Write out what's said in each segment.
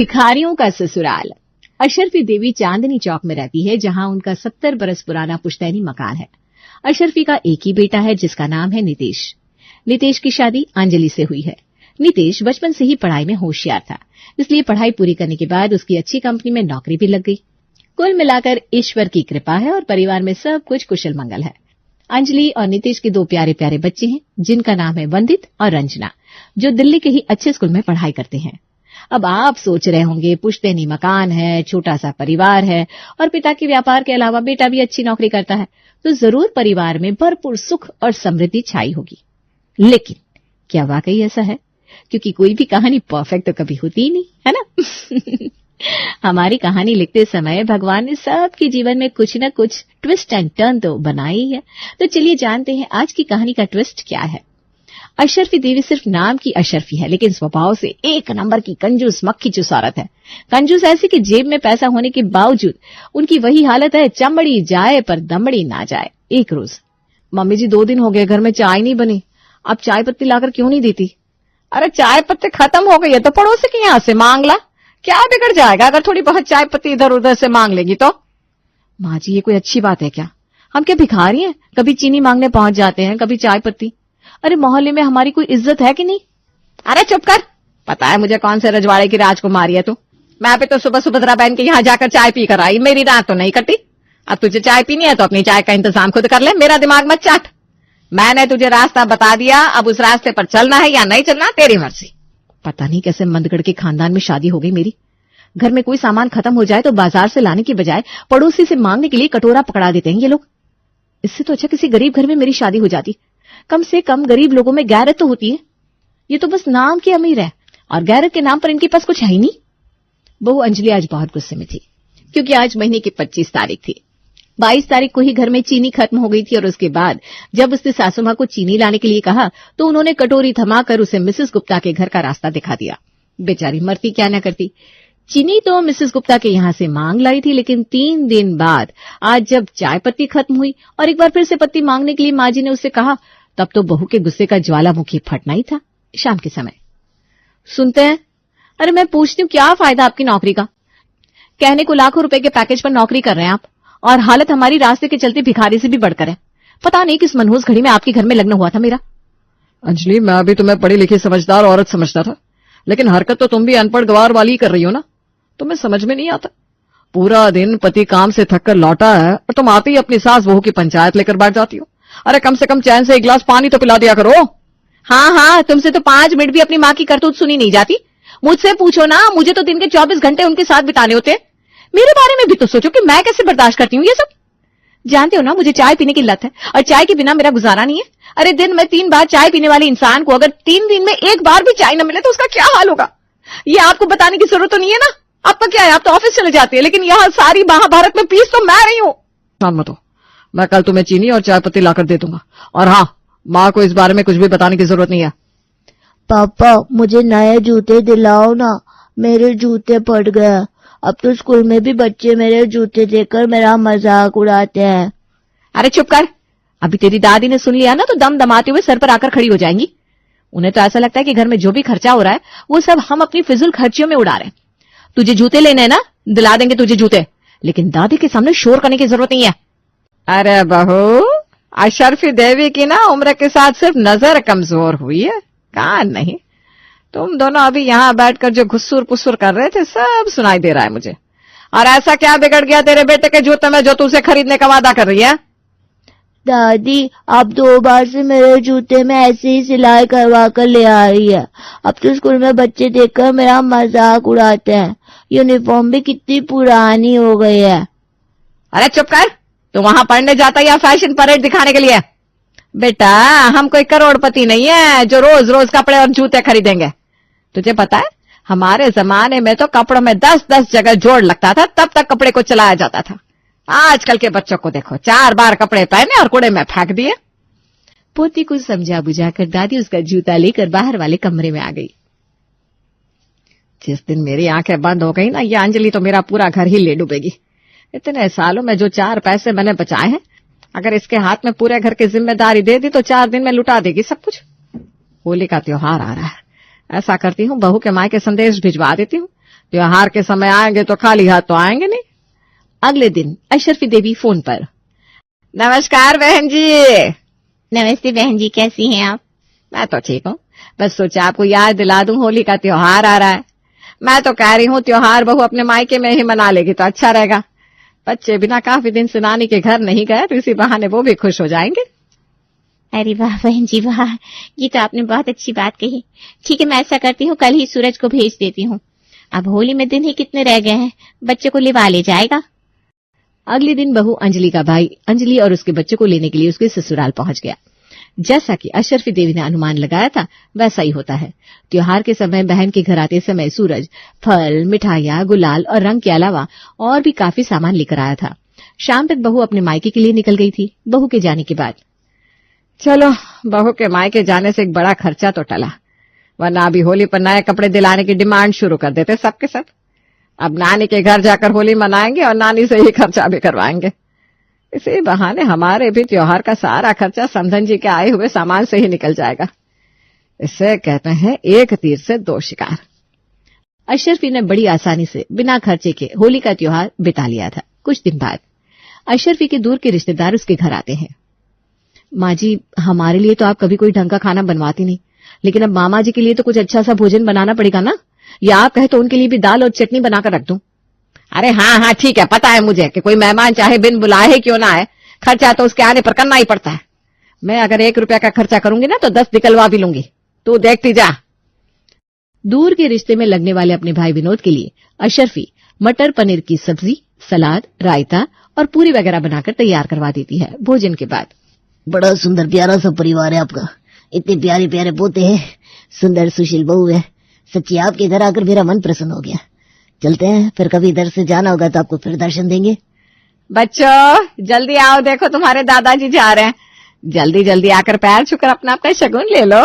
भिखारियों का ससुराल। अशरफी देवी चांदनी चौक में रहती है, जहां उनका 70 बरस पुराना पुश्तैनी मकान है। अशरफी का एक ही बेटा है, जिसका नाम है नितेश। नितेश की शादी अंजलि से हुई है। नितेश बचपन से ही पढ़ाई में होशियार था, इसलिए पढ़ाई पूरी करने के बाद उसकी अच्छी कंपनी में नौकरी भी लग गई। कुल मिलाकर ईश्वर की कृपा है और परिवार में सब कुछ कुशल मंगल है। अंजलि और नितेश के 2 प्यारे प्यारे बच्चे हैं, जिनका नाम है वंदित और रंजना, जो दिल्ली के ही अच्छे स्कूल में पढ़ाई करते हैं। अब आप सोच रहे होंगे, पुश्तैनी मकान है, छोटा सा परिवार है और पिता के व्यापार के अलावा बेटा भी अच्छी नौकरी करता है, तो जरूर परिवार में भरपूर सुख और समृद्धि छाई होगी। लेकिन क्या वाकई ऐसा है? क्योंकि कोई भी कहानी परफेक्ट तो कभी होती ही नहीं, है ना? हमारी कहानी लिखते समय भगवान ने सबके जीवन में कुछ न कुछ ट्विस्ट एंड टर्न तो बनाई ही है। तो चलिए जानते हैं आज की कहानी का ट्विस्ट क्या है। अशरफी देवी सिर्फ नाम की अशरफी है, लेकिन स्वभाव से एक नंबर की कंजूस मक्खी चूस औरत है। कंजूस ऐसी कि जेब में पैसा होने के बावजूद उनकी वही हालत है, चमड़ी जाए पर दमड़ी ना जाए। एक रोज, मम्मी जी 2 दिन हो गए घर में चाय नहीं बनी, आप चाय पत्ती लाकर क्यों नहीं देती? अरे चाय पत्ती खत्म हो गई है तो पड़ोसी के यहाँ से मांग ला, क्या बिगड़ जाएगा अगर थोड़ी बहुत चाय पत्ती इधर उधर से मांग लेगी तो? माँ जी, ये कोई अच्छी बात है क्या? हम क्या भिखारी हैं? कभी चीनी मांगने पहुंच जाते हैं, कभी चाय पत्ती। अरे मोहल्ले में हमारी कोई इज्जत है कि नहीं? अरे चुप कर, पता है मुझे कौन से रजवाड़े की राजकुमारी है तू। मैं भी तो सुबह सुभद्रा बहन के यहाँ जाकर चाय पी कर आई, मेरी रात तो नहीं कटी। अब तुझे चाय पीनी है तो अपनी चाय का इंतजाम खुद कर ले, मेरा दिमाग मत चाट। मैंने तुझे रास्ता बता दिया, अब उस रास्ते पर चलना है या नहीं चलना तेरी मर्जी। पता नहीं कैसे मंदगढ़ के खानदान में शादी हो गई मेरी। घर में कोई सामान खत्म हो जाए तो बाजार से लाने की बजाय पड़ोसी से मांगने के लिए कटोरा पकड़ा देते हैं ये लोग। इससे तो अच्छा किसी गरीब घर में मेरी शादी हो जाती, कम से कम गरीब लोगों में गैरत तो होती है। ये तो बस नाम की अमीर है और गैरत के नाम पर इनके पास कुछ है ही नहीं। बहू अंजलि आज बहुत गुस्से में थी, क्योंकि आज महीने की 25 तारीख थी। 22 तारीख को ही घर में चीनी खत्म हो गई थी और उसके बाद जब उसने सासू मां को चीनी लाने के लिए कहा तो उन्होंने कटोरी थमाकर उसे मिसेस गुप्ता के घर का रास्ता दिखा दिया। बेचारी मरती क्या न करती। चीनी तो मिसेस गुप्ता के यहाँ से मांग लाई थी, लेकिन 3 दिन बाद आज जब चाय पत्ती खत्म हुई और एक बार फिर से पत्ती मांगने के लिए माँ जी ने उससे कहा, तब तो बहू के गुस्से का ज्वालामुखी फटना ही था। शाम के समय सुनते हैं, अरे मैं पूछती हूँ क्या फायदा आपकी नौकरी का? कहने को लाखों रुपए के पैकेज पर नौकरी कर रहे हैं आप, और हालत हमारी रास्ते के चलते भिखारी से भी बढ़कर है। पता नहीं किस मनहूस घड़ी में आपके घर में लग्न हुआ था मेरा। अंजलि, मैं अभी तुम्हें पढ़ी लिखी समझदार औरत समझता था, लेकिन हरकत तो तुम भी अनपढ़ गवार वाली कर रही हो ना। तुम्हें समझ में नहीं आता। पूरा दिन पति काम से थक कर लौटा है और तुम आते ही अपनी सास बहू की पंचायत लेकर बैठ जाती हो। अरे कम से कम चैन से 1 गिलास पानी तो पिला दिया करो। हाँ, तुमसे तो 5 मिनट भी अपनी माँ की करतूत सुनी नहीं जाती। मुझसे पूछो ना, मुझे तो दिन के 24 घंटे उनके साथ बिताने होते हैं। मेरे बारे में भी तो सोचो कि मैं कैसे बर्दाश्त करती हूँ ये सब। जानते हो ना, मुझे चाय पीने की लत है और चाय के बिना मेरा गुजारा नहीं है। अरे दिन में 3 बार चाय पीने वाले इंसान को अगर 3 दिन में 1 बार भी चाय न मिले तो उसका क्या हाल होगा? ये आपको बताने की जरूरत तो नहीं है ना। आपका क्या है, आप तो ऑफिस चले जाते हैं, लेकिन यहाँ सारी महाभारत में पीस तो मैं रही हूँ। मत हो, मैं कल तुम्हें चीनी और चाय पत्ती लाकर दे दूंगा। और हाँ, माँ को इस बारे में कुछ भी बताने की जरूरत नहीं है। पापा, मुझे नए जूते दिलाओ ना, मेरे जूते फट गए। अब तो स्कूल में भी बच्चे मेरे जूते देखकर मेरा मजाक उड़ाते हैं। अरे चुप कर, अभी तेरी दादी ने सुन लिया ना तो दम दमाते हुए सर पर आकर खड़ी हो जाएंगी। उन्हें तो ऐसा लगता है कि घर में जो भी खर्चा हो रहा है वो सब हम अपनी फिजूल खर्चियों में उड़ा रहे हैं। तुझे जूते लेने हैं ना, दिला देंगे तुझे जूते, लेकिन दादी के सामने शोर करने की जरूरत नहीं है। अरे बहू, अशरफी देवी की ना उम्र के साथ सिर्फ नजर कमजोर हुई है, कान नहीं। तुम दोनों अभी यहाँ बैठकर जो घुस्सुर पुस्सुर कर रहे थे सब सुनाई दे रहा है मुझे। और ऐसा क्या बिगड़ गया तेरे बेटे के जूते में जो तू उसे खरीदने का वादा कर रही है? दादी, आप 2 बार से मेरे जूते में ऐसे ही सिलाई करवा कर ले आ रही है। अब तो स्कूल में बच्चे देखकर मेरा मजाक उड़ाते हैं। यूनिफॉर्म भी कितनी पुरानी हो गई है। अरे चुप कर, तू वहां पढ़ने जाता या फैशन परेड दिखाने के लिए? बेटा, हम कोई करोड़पति नहीं है जो रोज रोज कपड़े और जूते खरीदेंगे। तुझे पता है, हमारे जमाने में तो कपड़ों में 10-10 जगह जोड़ लगता था, तब तक कपड़े को चलाया जाता था। आजकल के बच्चों को देखो, 4 बार कपड़े पहने और कूड़े में फेंक दिए। पोती को समझा बुझाकर दादी उसका जूता लेकर बाहर वाले कमरे में आ गई। जिस दिन मेरी आंखें बंद हो गई ना, ये अंजलि तो मेरा पूरा घर ही ले डूबेगी। इतने सालों में जो 4 पैसे मैंने बचाए हैं, अगर इसके हाथ में पूरे घर की जिम्मेदारी दे दी तो 4 दिन में लुटा देगी सब कुछ। होली का त्योहार आ रहा है, ऐसा करती हूँ बहू के मायके संदेश भिजवा देती हूँ त्योहार के समय आएंगे तो खाली हाथ तो आएंगे नहीं। अगले दिन अशरफी देवी फोन पर। नमस्कार बहन जी। नमस्ते बहन जी, कैसी हैं आप? मैं तो ठीक हूँ, बस सोचा आपको याद दिला दूं, होली का त्योहार आ रहा है। मैं तो कह रही हूँ त्योहार बहू अपने मायके में ही मना लेगी तो अच्छा रहेगा। बच्चे बिना काफी दिन से नानी के घर नहीं गए तो इसी बहाने वो भी खुश हो जाएंगे। अरे वाह बहन जी वाह, ये तो आपने बहुत अच्छी बात कही। ठीक है, मैं ऐसा करती हूँ, कल ही सूरज को भेज देती हूँ। अब होली में दिन ही कितने रह गए हैं, बच्चे को लिवा ले जाएगा। अगले दिन बहू अंजलि का भाई अंजलि और उसके बच्चे को लेने के लिए उसके ससुराल पहुंच गया। जैसा कि अशरफी देवी ने अनुमान लगाया था वैसा ही होता है। त्योहार के समय बहन के घर आते समय सूरज फल, मिठाइयां, गुलाल और रंग के अलावा और भी काफी सामान लेकर आया था। शाम तक बहू अपने मायके के लिए निकल गई थी। बहू के जाने के बाद चलो, बहू के मायके जाने से एक बड़ा खर्चा तो टला, वरना अभी होली पर नए कपड़े दिलाने की डिमांड शुरू कर देते सबके सब। अब नानी के घर जाकर होली मनाएंगे और नानी से ही खर्चा भी करवाएंगे। इसी बहाने हमारे भी त्योहार का सारा खर्चा समधन जी के आए हुए सामान से ही निकल जाएगा। इसे कहते हैं एक तीर से दो शिकार। अशरफी ने बड़ी आसानी से बिना खर्चे के होली का त्योहार बिता लिया था। कुछ दिन बाद अशरफी के दूर के रिश्तेदार उसके घर आते हैं। माँ जी, हमारे लिए तो आप कभी कोई ढंग का खाना बनवाती नहीं, लेकिन अब मामा जी के लिए तो कुछ अच्छा सा भोजन बनाना पड़ेगा ना, या आप कहे तो उनके लिए भी दाल और चटनी बनाकर रख दूं। अरे हाँ, ठीक है, पता है मुझे कि कोई मेहमान चाहे बिन बुलाए क्यों ना आए, खर्चा तो उसके आने पर करना ही पड़ता है। मैं अगर 1 रुपया का खर्चा करूंगी ना तो 10 निकलवा भी लूंगी, तू देखती जा। दूर के रिश्ते में लगने वाले अपने भाई विनोद के लिए अशरफी मटर पनीर की सब्जी, सलाद, रायता और पूरी वगैरह बनाकर तैयार करवा देती है। भोजन के बाद बड़ा सुंदर प्यारा सा परिवार है आपका, इतने प्यारे प्यारे पोते हैं, सुंदर सुशील बहू है। सच्ची आपके घर आकर मेरा मन प्रसन्न हो गया। चलते हैं, फिर कभी इधर से जाना होगा तो आपको फिर दर्शन देंगे। बच्चों जल्दी आओ, देखो तुम्हारे दादाजी जा रहे हैं। जल्दी जल्दी आकर पैर छूकर अपना अपना शगुन ले लो।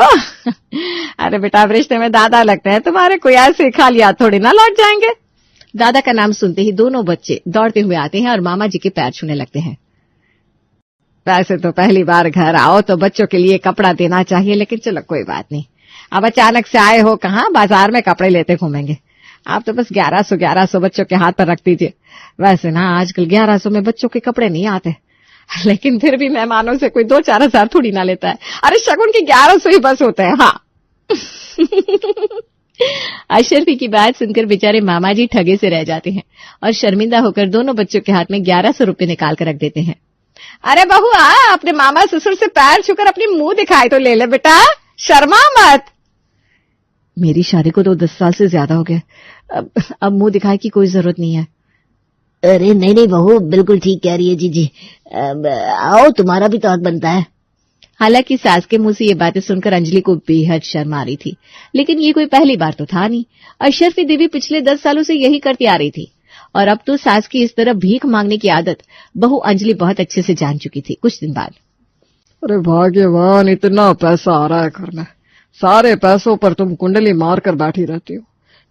अरे बेटा, अब रिश्ते में दादा लगते हैं तुम्हारे, कोई ऐसे खाली हाथ थोड़ी ना लौट जाएंगे। दादा का नाम सुनते ही दोनों बच्चे दौड़ते हुए आते हैं और मामा जी के पैर छूने लगते हैं। वैसे तो पहली बार घर आओ तो बच्चों के लिए कपड़ा देना चाहिए, लेकिन चलो कोई बात नहीं। अब अचानक से आए हो, कहाँ बाजार में कपड़े लेते घूमेंगे। आप तो बस 1100 बच्चों के हाथ पर रख दीजिए। वैसे ना आजकल 1100 में बच्चों के कपड़े नहीं आते, लेकिन फिर भी मेहमानों से कोई 2-4 हजार थोड़ी ना लेता है। अरे शगुन के 1100 ही बस होते हैं। हाँ। अशरफी की बात सुनकर बेचारे मामा जी ठगे से रह जाते हैं और शर्मिंदा होकर दोनों बच्चों के हाथ में 1100 रुपए निकाल कर रख देते हैं। अरे बहू अपने मामा ससुर से पैर छूकर अपनी मुंह दिखाई तो ले ले बेटा, शर्मा मत। मेरी शादी को तो 10 साल से ज्यादा हो गए, अब मुंह दिखाए की कोई जरूरत नहीं है। अरे नहीं बहू, बिल्कुल ठीक कह रही है जीजी। आओ, तुम्हारा भी तो हक बनता है। हालांकि सास के मुंह से ये बातें सुनकर अंजलि को बेहद शर्म आ रही थी, लेकिन ये कोई पहली बार तो था नहीं। अशरफी देवी पिछले 10 सालों से यही करती आ रही थी और अब तो सास की इस तरह भीख मांगने की आदत बहू अंजलि बहुत अच्छे से जान चुकी थी। कुछ दिन बाद अरे भाग्यवान, इतना पैसा आ रहा है घर में, सारे पैसों पर तुम कुंडली मार कर बैठी रहती हो।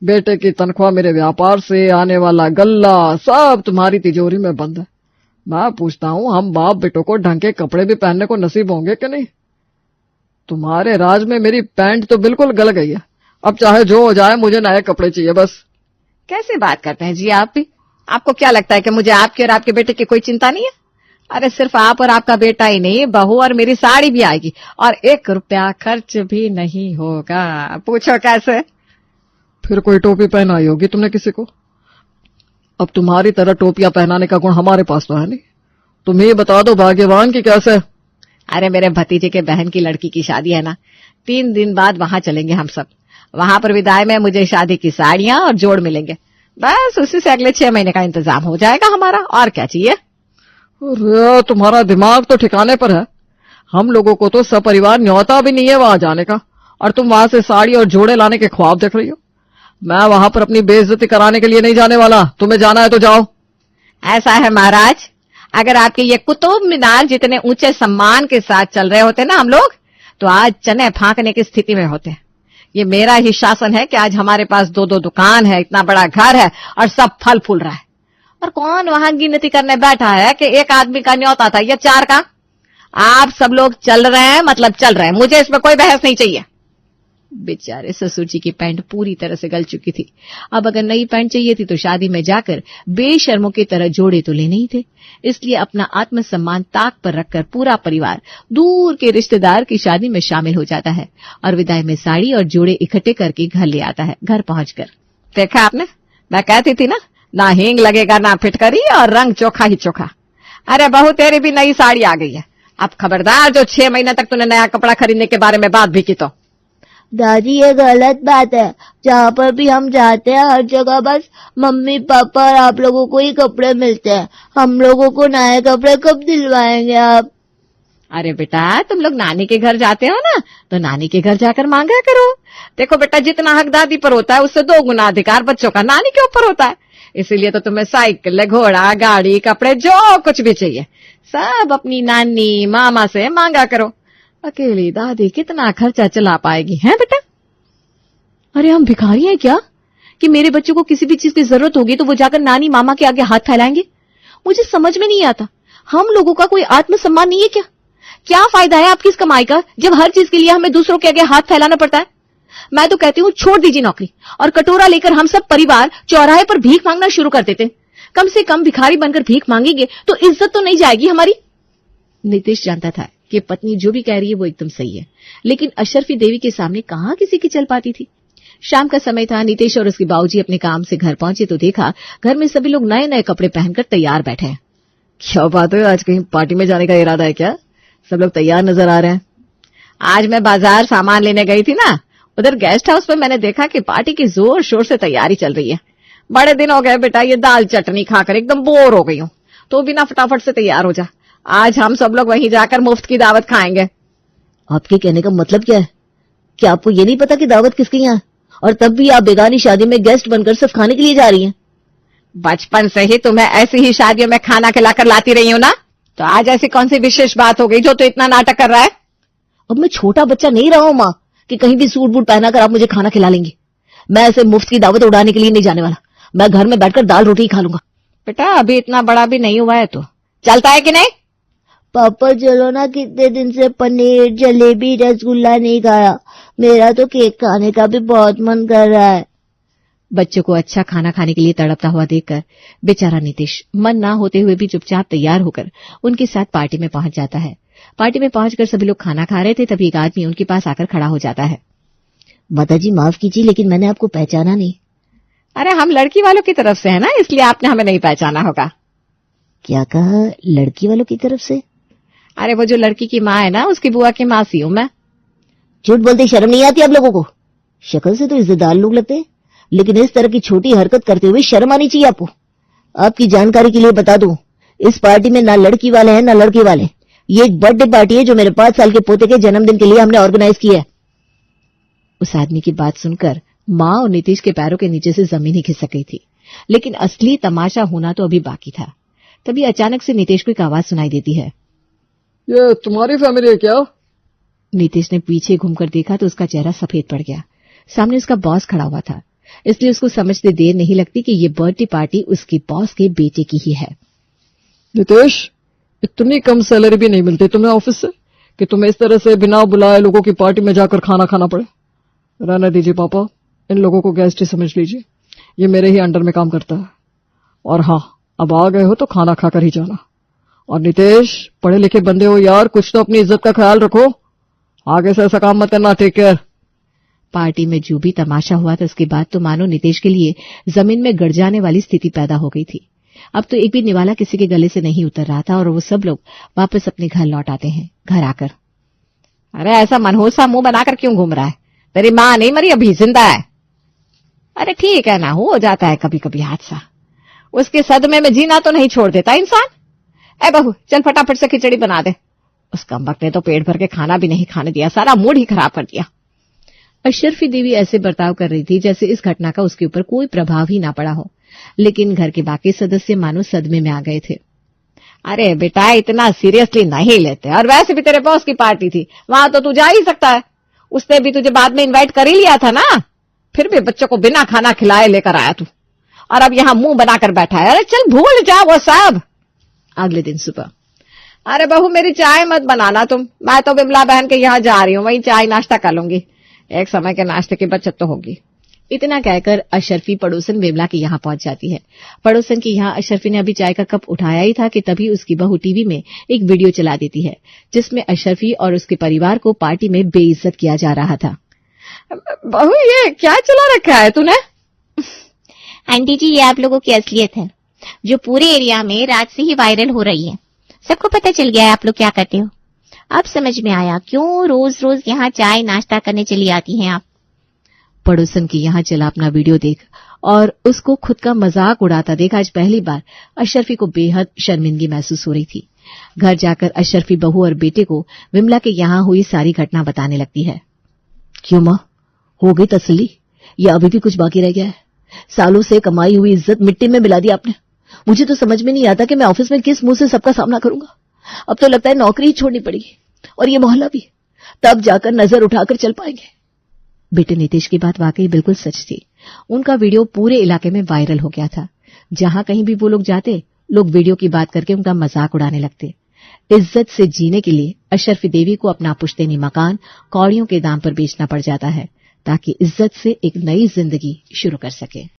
बेटे की तनख्वाह, मेरे व्यापार से आने वाला गल्ला, सब तुम्हारी तिजोरी में बंद है। मैं पूछता हूँ, हम बाप बेटों को ढंग के कपड़े भी पहनने को नसीब होंगे कि नहीं? तुम्हारे राज में मेरी पैंट तो बिल्कुल गल गई है। अब चाहे जो हो जाए, मुझे नए कपड़े चाहिए बस। कैसे बात करते हैं जी आप भी? आपको क्या लगता है कि मुझे आपके और आपके बेटे की कोई चिंता नहीं है? अरे सिर्फ आप और आपका बेटा ही नहीं, बहू और मेरी साड़ी भी आएगी और 1 रुपया खर्च भी नहीं होगा। पूछो कैसे? फिर कोई टोपी पहनाई होगी तुमने किसी को। अब तुम्हारी तरह टोपियां पहनाने का गुण हमारे पास तो है नहीं। तुम ही बता दो भाग्यवान की कैसे। अरे मेरे भतीजे के बहन की लड़की की शादी है ना, 3 दिन बाद वहां चलेंगे हम सब। वहां पर विदाई में मुझे शादी की साड़ियां और जोड़ मिलेंगे। बस उसी से अगले 6 महीने का इंतजाम हो जाएगा हमारा, और क्या चाहिए। अरे तुम्हारा दिमाग तो ठिकाने पर है। हम लोगों को तो सपरिवार न्योता भी नहीं है वहां जाने का, और तुम वहां से साड़ी और जोड़े लाने के ख्वाब देख रही हो। मैं वहां पर अपनी बेइज्जती कराने के लिए नहीं जाने वाला। तुम्हें जाना है तो जाओ। ऐसा है महाराज, अगर आपके ये कुतुब मीनार जितने ऊंचे सम्मान के साथ चल रहे होते ना हम लोग, तो आज चने फांकने की स्थिति में होते। ये मेरा ही शासन है कि आज हमारे पास 2-2 दुकान है, इतना बड़ा घर है और सब फल फूल रहा है। और कौन वहां गिनती करने बैठा है कि 1 आदमी का न्योता था या 4 का? आप सब लोग चल रहे हैं मतलब चल रहे हैं, मुझे इसमें कोई बहस नहीं चाहिए। बेचारे ससुर जी की पैंट पूरी तरह से गल चुकी थी। अब अगर नई पैंट चाहिए थी तो शादी में जाकर बेशर्मों की तरह जोड़े तो लेने ही थे। इसलिए अपना आत्मसम्मान ताक पर रखकर पूरा परिवार दूर के रिश्तेदार की शादी में शामिल हो जाता है और विदाई में साड़ी और जोड़े इकट्ठे करके घर ले आता है। घर पहुंचकर देखा आपने, मैं कहती थी ना हींग लगेगा ना फिटकरी और रंग चोखा ही चोखा। अरे बहू, तेरी भी नई साड़ी आ गई है। अब खबरदार जो 6 महीने तक तूने नया कपड़ा खरीदने के बारे में बात भी की तो। दादी ये गलत बात है। जहाँ पर भी हम जाते हैं हर जगह बस मम्मी पापा और आप लोगों को ही कपड़े मिलते हैं। हम लोगों को नए कपड़े कब दिलवाएंगे आप? अरे बेटा, तुम लोग नानी के घर जाते हो ना, तो नानी के घर जाकर मांगा करो। देखो बेटा, जितना हक दादी पर होता है उससे 2 गुना अधिकार बच्चों का नानी के ऊपर होता है। इसीलिए तो तुम्हें साइकिल, घोड़ा, गाड़ी, कपड़े जो कुछ भी चाहिए सब अपनी नानी मामा से मांगा करो। अकेली दादी कितना खर्चा चला पाएगी, है बेटा? अरे हम भिखारी हैं क्या कि मेरे बच्चों को किसी भी चीज की जरूरत होगी तो वो जाकर नानी मामा के आगे हाथ फैलाएंगे? मुझे समझ में नहीं आता, हम लोगों का कोई आत्मसम्मान नहीं है क्या? क्या फायदा है आपकी इस कमाई का जब हर चीज के लिए हमें दूसरों के आगे हाथ फैलाना पड़ता है? मैं तो कहती हूँ छोड़ दीजिए नौकरी और कटोरा लेकर हम सब परिवार चौराहे पर भीख मांगना शुरू कर देते। कम से कम भिखारी बनकर भीख मांगेंगे तो इज्जत तो नहीं जाएगी हमारी। नितेश जानता था कि पत्नी जो भी कह रही है वो एकदम सही है, लेकिन अशरफी देवी के सामने कहाँ किसी की चल पाती थी। शाम का समय था। नितेश और उसके बाबूजी अपने काम से घर पहुंचे तो देखा घर में सभी लोग नए नए कपड़े पहनकर तैयार बैठे हैं। क्या बात है, आज कहीं पार्टी में जाने का इरादा है क्या? सब लोग तैयार नजर आ रहे हैं। आज मैं बाजार सामान लेने गई थी ना, उधर गेस्ट हाउस पे मैंने देखा कि पार्टी की जोर शोर से तैयारी चल रही है। बड़े दिन हो गए बेटा ये दाल चटनी खाकर एकदम बोर हो गई हूँ, तो बिना फटाफट से तैयार हो जा। आज हम सब लोग वहीं जाकर मुफ्त की दावत खाएंगे। आपके कहने का मतलब क्या है? क्या आपको ये नहीं पता कि दावत किसके यहाँ है? और तब भी आप बेगानी शादी में गेस्ट बनकर सिर्फ खाने के लिए जा रही हैं। बचपन से ही तुम्हें ऐसी ही शादियों में खाना खिलाकर लाती रही हूँ ना, तो आज ऐसी कौन सी विशेष बात हो गई जो तू इतना नाटक कर रहा है? अब मैं छोटा बच्चा नहीं रहा हूँ माँ कि कहीं भी सूट बूट पहना कर आप मुझे खाना खिला लेंगी। मैं ऐसे मुफ्त की दावत उड़ाने के लिए नहीं जाने वाला। मैं घर में बैठकर दाल रोटी ही खा लूंगा। बेटा अभी इतना बड़ा भी नहीं हुआ है, तो चलता है कि नहीं? पापा चलो ना, कितने दिन से पनीर जलेबी रसगुल्ला नहीं खाया। मेरा तो केक खाने का भी बहुत मन कर रहा है। बच्चों को अच्छा खाना खाने के लिए तड़पता हुआ देखकर बेचारा नितेश मन ना होते हुए भी चुपचाप तैयार होकर उनके साथ पार्टी में पहुंच जाता है। पार्टी में पहुंचकर सभी लोग खाना खा रहे थे, तभी एक आदमी उनके पास आकर खड़ा हो जाता है। माताजी माफ कीजिए, लेकिन मैंने आपको पहचाना नहीं। अरे हम लड़की वालों की तरफ से है ना, इसलिए आपने हमें नहीं पहचाना होगा। क्या कहा? लड़की वालों की तरफ से? अरे वो जो लड़की की माँ है ना, उसकी बुआ की मासी हूँ मैं। झूठ बोलते शर्म नहीं आती आप लोगों को? शक्ल से तो इज्जतदार लोग लगते हैं, लेकिन इस तरह की छोटी हरकत करते हुए शर्म आनी चाहिए आपको। आपकी जानकारी के लिए बता दूं, इस पार्टी में ना लड़की वाले हैं ना लड़के वाले। ये एक बर्थडे पार्टी है जो मेरे 5 साल के पोते के जन्मदिन के लिए हमने ऑर्गेनाइज की है। उस आदमी की बात सुनकर माँ और नीतीश के पैरों के नीचे से जमीन ही खिसक गई थी, लेकिन असली तमाशा होना तो अभी बाकी था। तभी अचानक से नीतीश को एक आवाज सुनाई देती है। ये तुम्हारी फैमिली है क्या? नीतीश ने पीछे घूमकर देखा तो उसका चेहरा सफेद पड़ गया। सामने उसका बॉस खड़ा हुआ था, इसलिए उसको समझते देर नहीं लगती कि ये बर्थडे पार्टी उसके बॉस के बेटे की ही है। नितेश, इतनी कम सैलरी भी नहीं मिलती तुम्हें ऑफिस से कि तुम्हें इस तरह से बिना बुलाए लोगों की पार्टी में जाकर खाना खाना पड़े। रहने दीजिए पापा, इन लोगों को गेस्ट ही समझ लीजिए। ये मेरे ही अंडर में काम करता है। और हाँ, अब आ गए हो तो खाना खाकर ही जाना। और नितेश, पढ़े लिखे बंदे हो यार, कुछ तो अपनी इज्जत का ख्याल रखो। आगे से ऐसा काम मत करना। Take care. पार्टी में जो भी तमाशा हुआ था उसके बाद तो मानो नितेश के लिए जमीन में गड़ जाने वाली स्थिति पैदा हो गई थी। अब तो एक भी निवाला किसी के गले से नहीं उतर रहा था और वो सब लोग वापस अपने घर लौट आते हैं। घर आकर, अरे ऐसा मनहूस सा मुंह बनाकर क्यों घूम रहा है? तेरी माँ नहीं मरी, अभी जिंदा है। अरे ठीक है ना, हो जाता है कभी कभी हादसा। उसके सदमे में जीना तो नहीं छोड़ देता इंसान। ए बहू, चल फटाफट से खिचड़ी बना दे। उस कमबख्त ने तो पेट भर के खाना भी नहीं खाने दिया, सारा मूड ही खराब कर दिया। अशरफी देवी ऐसे बर्ताव कर रही थी जैसे इस घटना का उसके ऊपर कोई प्रभाव ही ना पड़ा हो, लेकिन घर के बाकी सदस्य मानो सदमे में आ गए थे। अरे बेटा, इतना सीरियसली नहीं लेते, और वैसे भी तेरे बॉस की पार्टी थी, वहां तो तू जा ही सकता है। उसने भी तुझे बाद में इनवाइट कर ही लिया था ना, फिर भी बच्चों को बिना खाना खिलाए लेकर आया तू, और अब यहाँ मुंह बनाकर बैठा है। अरे चल भूल जा वो सब। अगले दिन सुबह, अरे बहू मेरी चाय मत बनाना तुम, मैं तो बिमला बहन के यहाँ जा रही हूँ, वहीं चाय नाश्ता कर लूंगी। एक समय के नाश्ते की बचत तो होगी। इतना कहकर अशरफी पड़ोसन विमला के यहाँ पहुंच जाती है। पड़ोसन के यहाँ अशरफी ने अभी चाय का कप उठाया ही था कि तभी उसकी बहू टीवी में एक वीडियो चला देती है, जिसमें अशरफी और उसके परिवार को पार्टी में बेइज्जत किया जा रहा था। बहू, ये क्या चला रखा है तूने? आंटी जी, ये आप लोगों की असलियत है, जो पूरे एरिया में रात से ही वायरल हो रही है। सबको पता चल गया है आप लोग क्या करते हो। अब समझ में आया क्यों रोज रोज यहाँ चाय नाश्ता करने चली आती हैं आप। पड़ोसन के यहाँ चला अपना वीडियो देख और उसको खुद का मजाक उड़ाता देख आज पहली बार अशरफी को बेहद शर्मिंदगी महसूस हो रही थी। घर जाकर अशरफी बहू और बेटे को विमला के यहाँ हुई सारी घटना बताने लगती है। क्यों माँ, हो गई तसल्ली या अभी भी कुछ बाकी रह गया है? सालों से कमाई हुई इज्जत मिट्टी में मिला दी आपने। मुझे तो समझ में नहीं आता कि मैं ऑफिस में किस मुंह से सबका सामना करूंगा। अब तो लगता है नौकरी ही छोड़नी पड़ेगी और ये मोहल्ला भी, तब जाकर नजर उठाकर चल पाएंगे। बेटे नितेश की बात वाकई बिल्कुल सच थी। उनका वीडियो पूरे इलाके में वायरल हो गया था। जहां कहीं भी वो लोग जाते, लोग वीडियो की बात करके उनका मजाक उड़ाने लगते। इज्जत से जीने के लिए अशरफी देवी को अपना पुश्तैनी मकान कौड़ियों के दाम पर बेचना पड़ जाता है, ताकि इज्जत से एक नई जिंदगी शुरू कर सके।